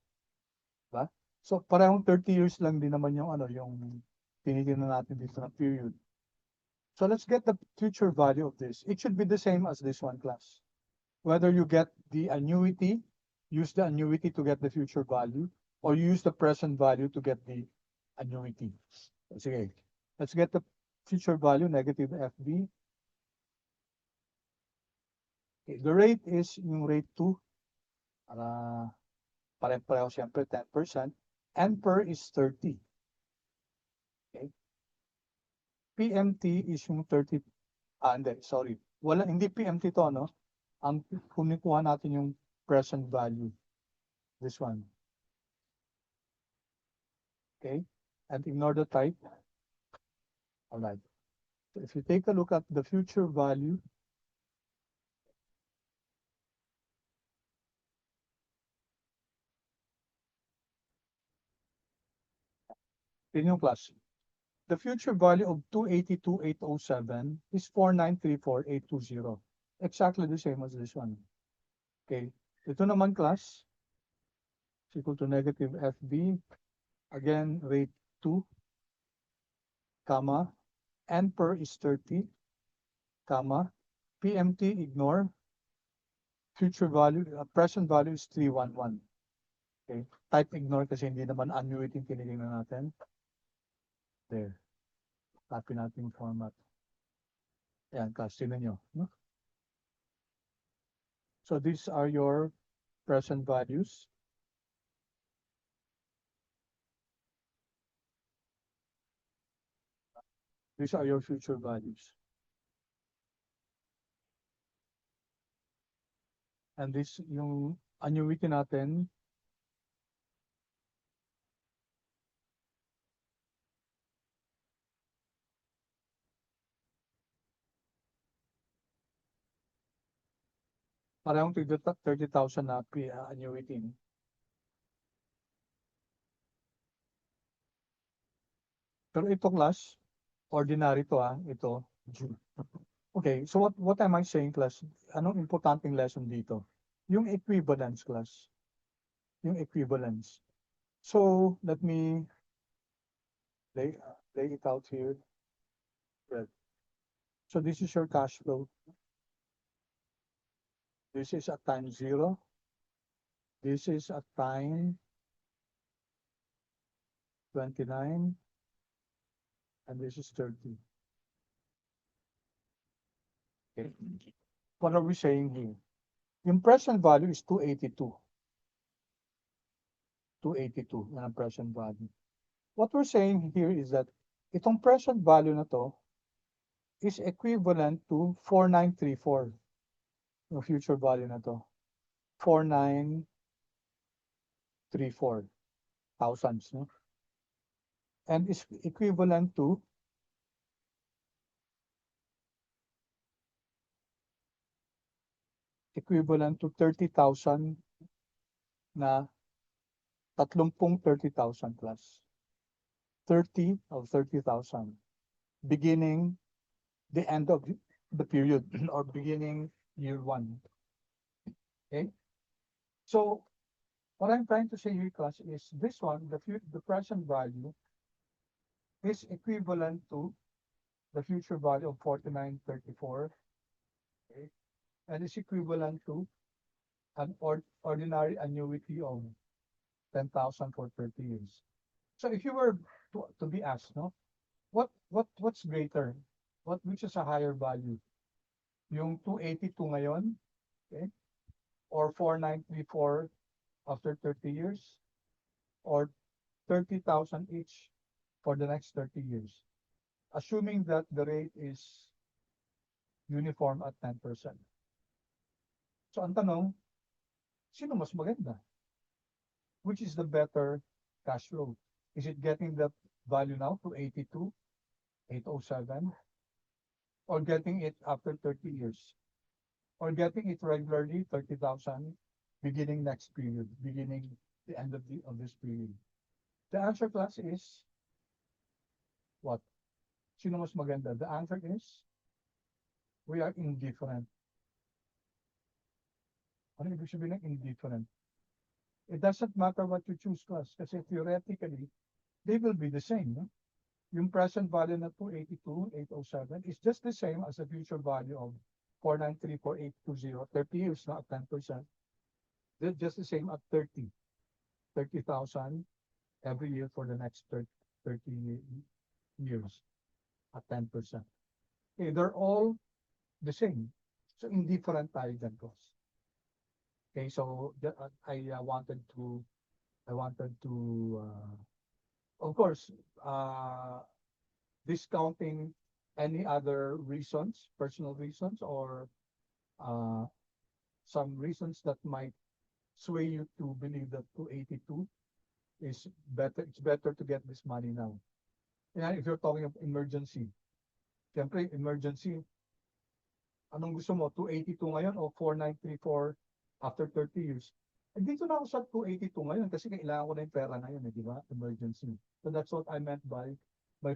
A: Diba? So parehong 30 years lang din naman yung ano, yung tinitingnan natin dito na period. So let's get the future value of this. It should be the same as this one class. Whether you get the annuity, use the annuity to get the future value, or you use the present value to get the annuity. Sige, let's get the future value, negative FB. Okay, the rate is yung rate 2. Pare-pareho siyempre 10%. N per is 30. Okay. PMT is yung 30. Hindi, sorry. Hindi PMT to, no? Ang kunikuha natin yung present value. This one. Okay. And ignore the type. All right. So if you take a look at the future value, in yung class, the future value of 282,807 is 4,934,820. Exactly the same as this one. Okay. Ito naman class, is equal to negative FB. Again, rate 2, comma, N per is 30, comma, PMT, ignore. Future value, present value is 311. Okay. Type ignore kasi hindi naman annuity yung tinitingnan natin. There. Copy natin yung format. Ayan, class, tingnan nyo. No? So these are your present values. These are your future values. And this, yung annuity natin, parehong 30,000 na annuity. Pero ito class, ordinary to ito, June. Okay, so what am I saying class? Anong importanteng lesson dito? Yung equivalence class. Yung equivalence. So let me lay it out here. So this is your cash flow. This is at time 0. This is at time 29. And this is 30. Okay. What are we saying here? Yung present value is 282. 282 yan ang present value. What we're saying here is that itong present value na to is equivalent to 4934. Yung future value na to. 4934 thousands, no? And is equivalent to 30,000 na 30,000 plus. 30 of 30,000. Beginning the end of the period or beginning year one. Okay? So what I'm trying to say here, class, is this one, the present value is equivalent to the future value of 4934. Okay? And is equivalent to an ordinary annuity of 10,000 for 30 years. So if you were to be asked, no, what's greater? Which is a higher value? Yung 282 ngayon, okay? Or 4934 after 30 years? Or 30,000 each for the next 30 years? Assuming that the rate is uniform at 10%. So ang tanong, sino mas maganda? Which is the better cash flow? Is it getting that value now to 82, 807? Or getting it after 30 years? Or getting it regularly, 30,000, beginning next period, beginning the end of this period? The answer, class, is what? Sino mas maganda? The answer is we are indifferent. Ano ibig sabihin ng indifferent? It doesn't matter what you choose, class, kasi theoretically, they will be the same. No? Yung present value na 282, 807 is just the same as the future value of 4934820, 30 years na at 10%. They're just the same at 30,000 every year for the next 30 years at 10%. Okay, they're all the same. So indifferent tayo dyan, class. Okay, so I wanted to of course, discounting any other reasons, personal reasons, or some reasons that might sway you to believe that 282 is better. It's better to get this money now. And if you're talking of emergency, siyempre, emergency, anong gusto mo? 282 ngayon o 4934 after 30 years? Eh, dito na ako sa 282 ngayon kasi kailangan ko na yung pera ngayon, di ba? Emergency. So that's what I meant by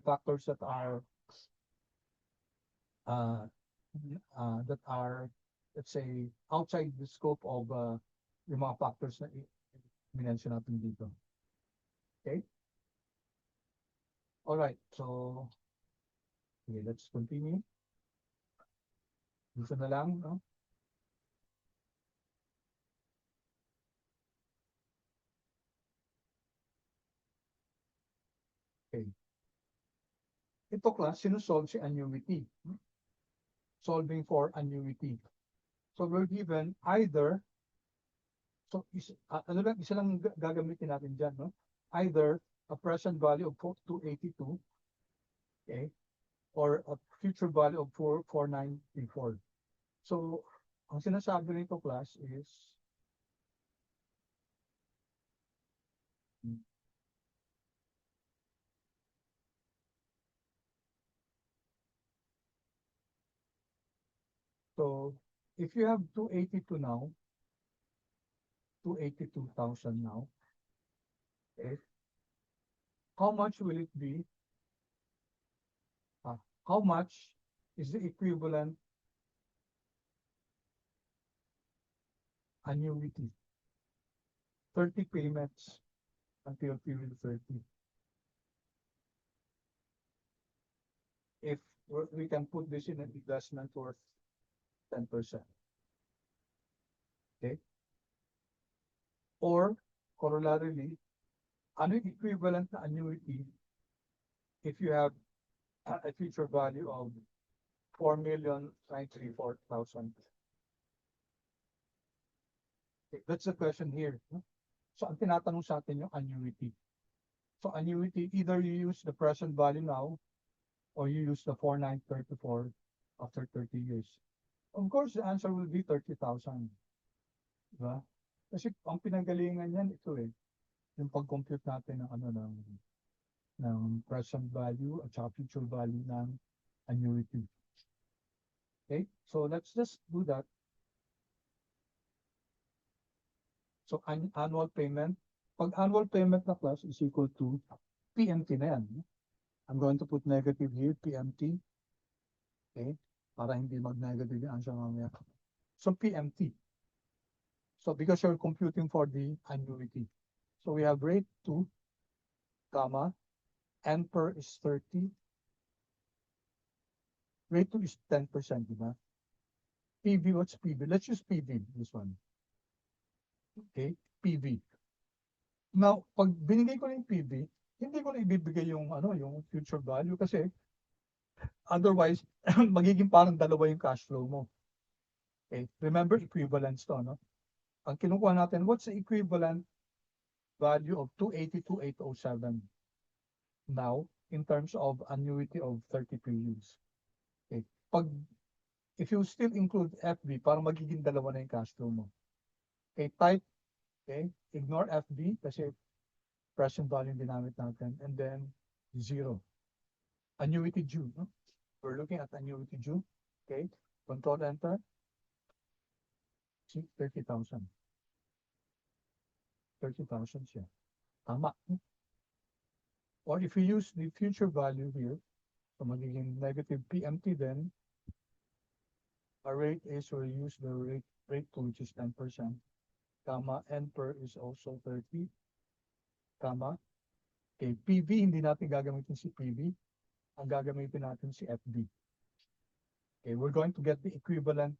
A: factors that are let's say outside the scope of yung mga factors na minention natin dito. Okay? All right. So okay, let's continue. Dito na lang, no? Okay. Ito, class, sinusolve si annuity. Solving for annuity. So we're given either, so isa lang gagamitin natin dyan, no? Either a present value of 282, okay, or a future value of 4934. So ang sinasabi nito, class, is so if you have 282 now, 282,000 now, okay, how much will it be? How much is the equivalent annuity? 30 payments until period 30. If we can put this in an investment worth 10%. Okay? Or, corollarily, ano yung equivalent na annuity if you have a future value of 4,934,000. Okay, that's the question here. No? So ang tinatanong sa atin yung annuity. So annuity, either you use the present value now or you use the 4,934 after 30 years. Of course, the answer will be 30,000. Diba? Kasi ang pinanggalingan yan, ito eh, yung pag-compute natin ng ng present value at saka future value ng annuity. Okay, so let's just do that. So annual payment, pag annual payment na class is equal to PMT na yan. I'm going to put negative here, PMT. Okay, para hindi mag-negative yung answer mamaya. So PMT. So because you're computing for the annuity. So we have rate 2, comma, N per is 30. Rate 2 is 10%, diba? PV, what's PV? Let's use PV, this one. Okay, PV. Now, pag binigay ko na yung PV, hindi ko na ibibigay yung, yung future value kasi otherwise, magiging parang dalawa yung cash flow mo. Okay, remember equivalence to, no? Ang kinukuha natin, what's the equivalent value of 282,807 now in terms of annuity of 30 periods? Okay, if you still include FB, parang magiging dalawa na yung cash flow mo. Okay, type, okay, ignore FB kasi present value yung ginamit natin, and then 0. Annuity due, no? We're looking at annuity due, okay? Control enter. See, 30,000. 30,000 siya. Tama. Or if you use the future value here, so magiging negative PMT then, our rate is, we'll use the rate 2, which is 10%, comma, N per is also 30, comma, okay, PV, hindi natin gagamitin si PV, ang gagamitin natin si FB. Okay, we're going to get the equivalent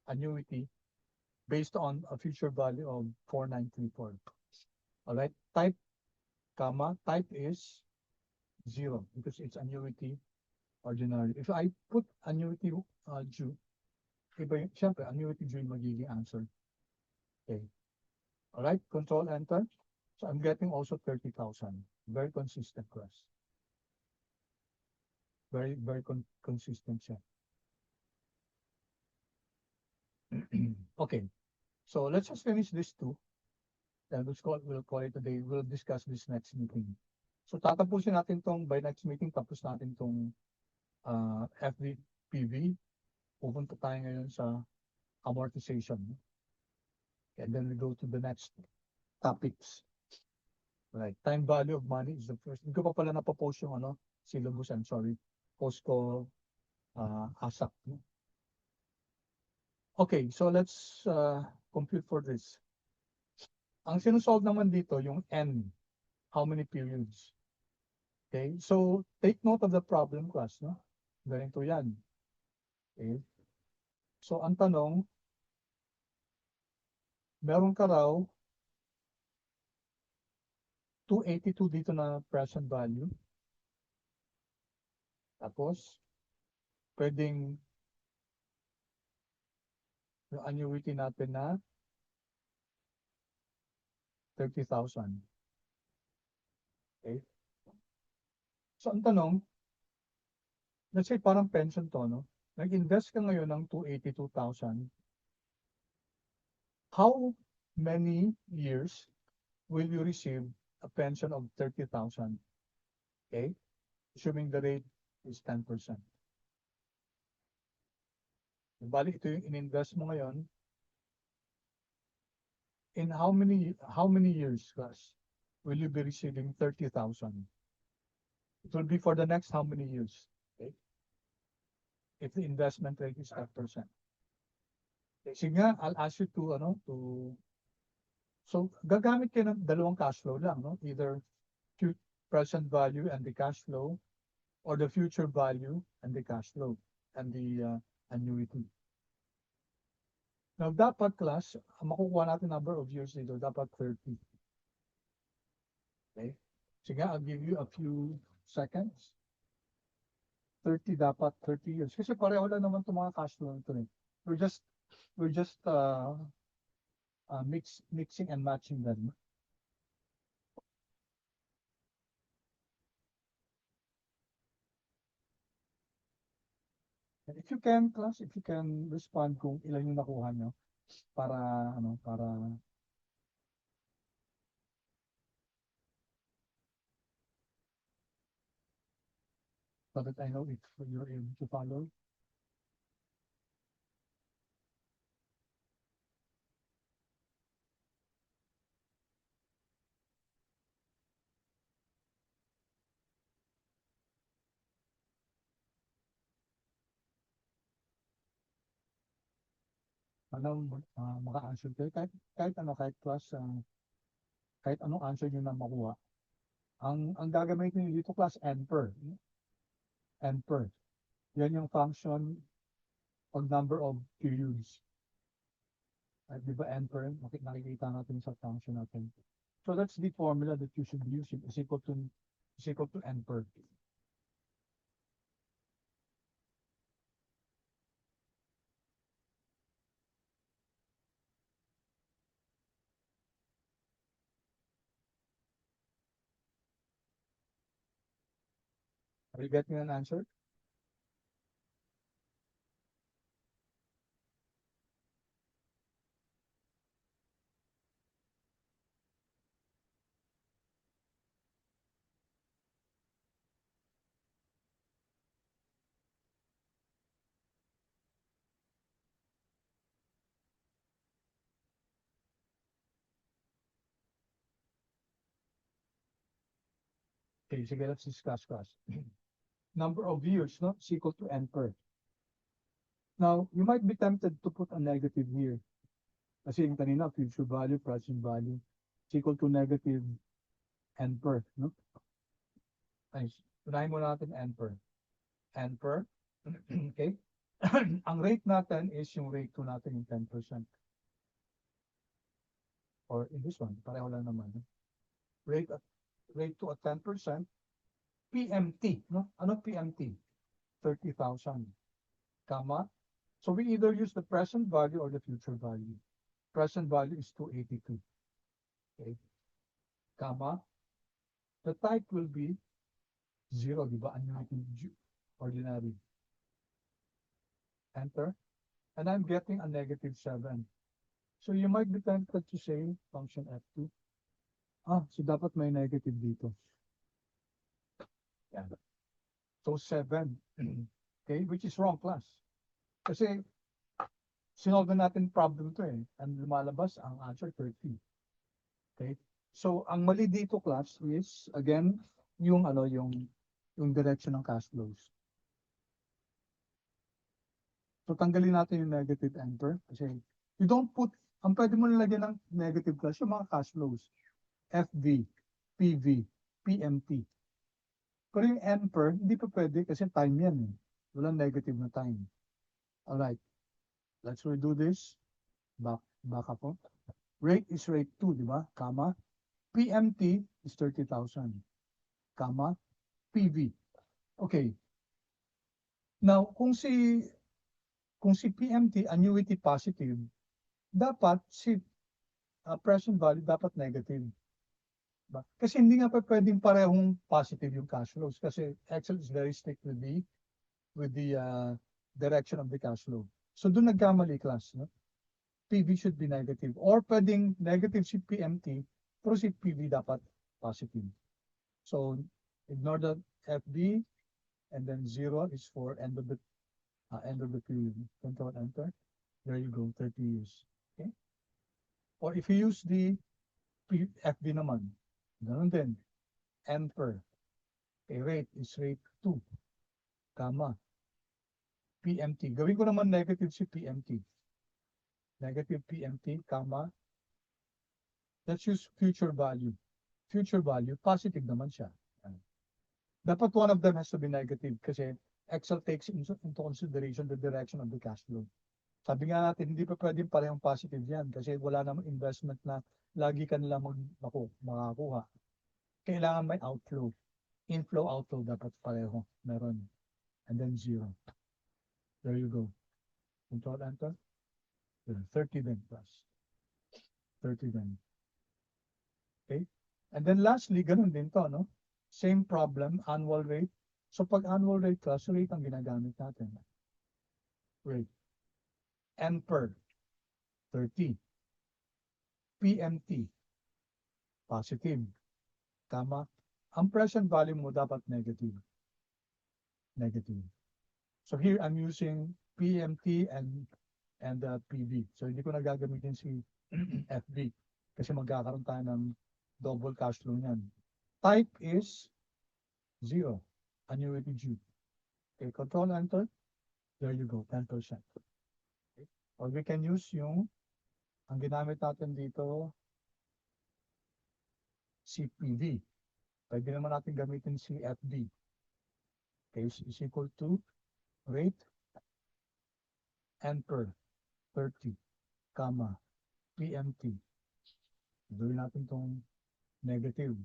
A: annuity based on a future value of 4,934. All right, type, comma, type is 0 because it's annuity ordinary. If I put annuity due, iba siyempre, annuity due magiging answer. Okay. All right, control enter. So I'm getting also 30,000. Very consistent class. Very consistent siya. Okay, so let's just finish this two. Then we'll call it a day. We'll discuss this next meeting. So tatapusin natin tong by next meeting, tapos natin tong FVPV. Pupunta tayo ngayon sa amortization. And then we go to the next topics. Right, time value of money is the first. Hindi ko pa pala napapost yung syllabus, I'm sorry. Post ko ASAP. Okay, so let's compute for this. Ang sinusolve naman dito, yung N, how many periods? Okay, so take note of the problem class, no? Ganito yan. Okay. So ang tanong, meron ka raw 282 dito na present value. Tapos, pwedeng yung annuity natin na 30,000. Okay. So ang tanong, let's say parang pension to, no? Nag-invest ka ngayon ng 282,000. How many years will you receive a pension of 30,000? Okay? Assuming the rate is 10%. Bali, ito yung in-invest mo ngayon. In how many years, class, will you be receiving 30,000? It will be for the next how many years? Okay? If the investment rate is 10%. Sige nga, I'll ask you so gagamit kayo ng dalawang cash flow lang, no? Either present value and the cash flow, or the future value and the cash flow, and the annuity. Now, dapat class, makukuha natin number of years dito, dapat 30. Okay? Sige, I'll give you a few seconds. 30 dapat 30 years. Kasi pareho lang naman itong mga cash flow ito eh. We're just mixing and matching them. And if you can, class, if you can respond kung ilan yung nakuha nyo para so that I know if you're able to follow. Maka-answer kayo kahit class, kahit anong answer nyo na makuha. Ang gagamitin nyo dito class and per. Yan yung function of number of periods. At di ba n per, nakikita natin sa function natin. So that's the formula that you should be using is equal to n per. Are you getting an answer? Okay, sige, let's discuss class. Number of years, no, is equal to n per. Now, you might be tempted to put a negative here. Kasi yung kanina, future value, present value, is equal to negative n per, no? Ay, unahin mo natin n per. N per, okay? Ang rate natin is yung rate 2 natin yung 10%. Or in this one, pareho lang naman. Rate 2 at 10%, PMT, no? Ano PMT? 30,000, comma. So we either use the present value or the future value. Present value is 282. Okay, comma. The type will be 0, di ba? Annuity, ordinary. Enter. And I'm getting a negative 7. So you might be tempted to say function f2. So dapat may negative dito. Yan. So 7. Okay, which is wrong class. Kasi sinolve na natin problem to eh. And lumalabas ang answer 30. Okay? So ang mali dito class is again yung direction ng cash flows. So tanggalin natin yung negative enter kasi you don't put, ang pwede mo nilagyan ng negative class yung mga cash flows. FV, PV, PMT. Pero yung enter, hindi pa pwede kasi time yan eh. Walang negative na time. Alright. Let's redo this. Back up. Rate is rate 2, di ba? Comma. PMT is 30,000. Comma. PV. Okay. Now, kung si PMT annuity positive, dapat si present value dapat negative. Diba? Kasi hindi nga pa pwedeng parehong positive yung cash flows kasi Excel is very strict with the direction of the cash flow. So doon nagkamali class, no? PV should be negative or pwedeng negative si PMT pero si PV dapat positive. So ignore the FB and then 0 is for end of the period. Control enter. There you go, 30 years. Okay? Or if you use the FB naman, ganun din. Enter. Okay, rate is rate 2, comma. PMT. Gawin ko naman negative si PMT. Negative PMT, comma. Let's use future value. Future value, positive naman siya. Dapat one of them has to be negative kasi Excel takes into consideration the direction of the cash flow. Sabi nga natin, hindi pa pwedeng parehong positive yan kasi wala namang investment na lagi ka nila makakuha. Kailangan may outflow. Inflow, outflow dapat pareho. Meron. and then 0. There you go. Control enter. There, 30 then plus. 30 then. Okay? And then lastly, ganun din to, no? Same problem, annual rate. So pag annual rate plus, rate ang ginagamit natin. Rate. N per 30. PMT, positive. Tama. Ang present value mo dapat negative. Negative. So here I'm using PMT and PV. So hindi ko na gagamitin si FB kasi magkakaroon tayo ng double cash flow niyan. Type is 0. Annuity due. Okay, control enter. There you go, 10%. Okay. Or we can use yung, ang ginamit natin dito, CPV. Pwede naman natin gamitin si FD. Okay, is equal to rate N per 30, comma, PMT. Gawin natin tong negative.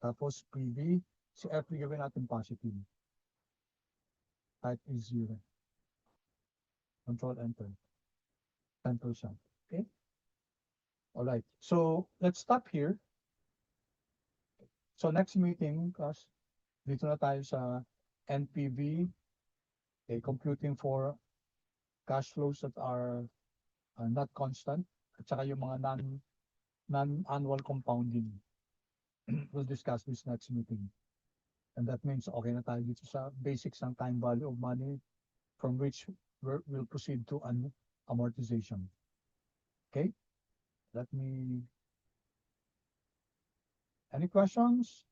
A: Tapos PV, si FD gawin natin positive. Type is 0. Control enter. 10%. Okay? Alright. So let's stop here. So next meeting, class, dito na tayo sa NPV, okay, computing for cash flows that are not constant, at saka yung mga non-annual compounding. We'll discuss this next meeting. And that means okay na tayo dito sa basics ng time value of money from which we'll proceed to an amortization. Okay? Let me... Any questions?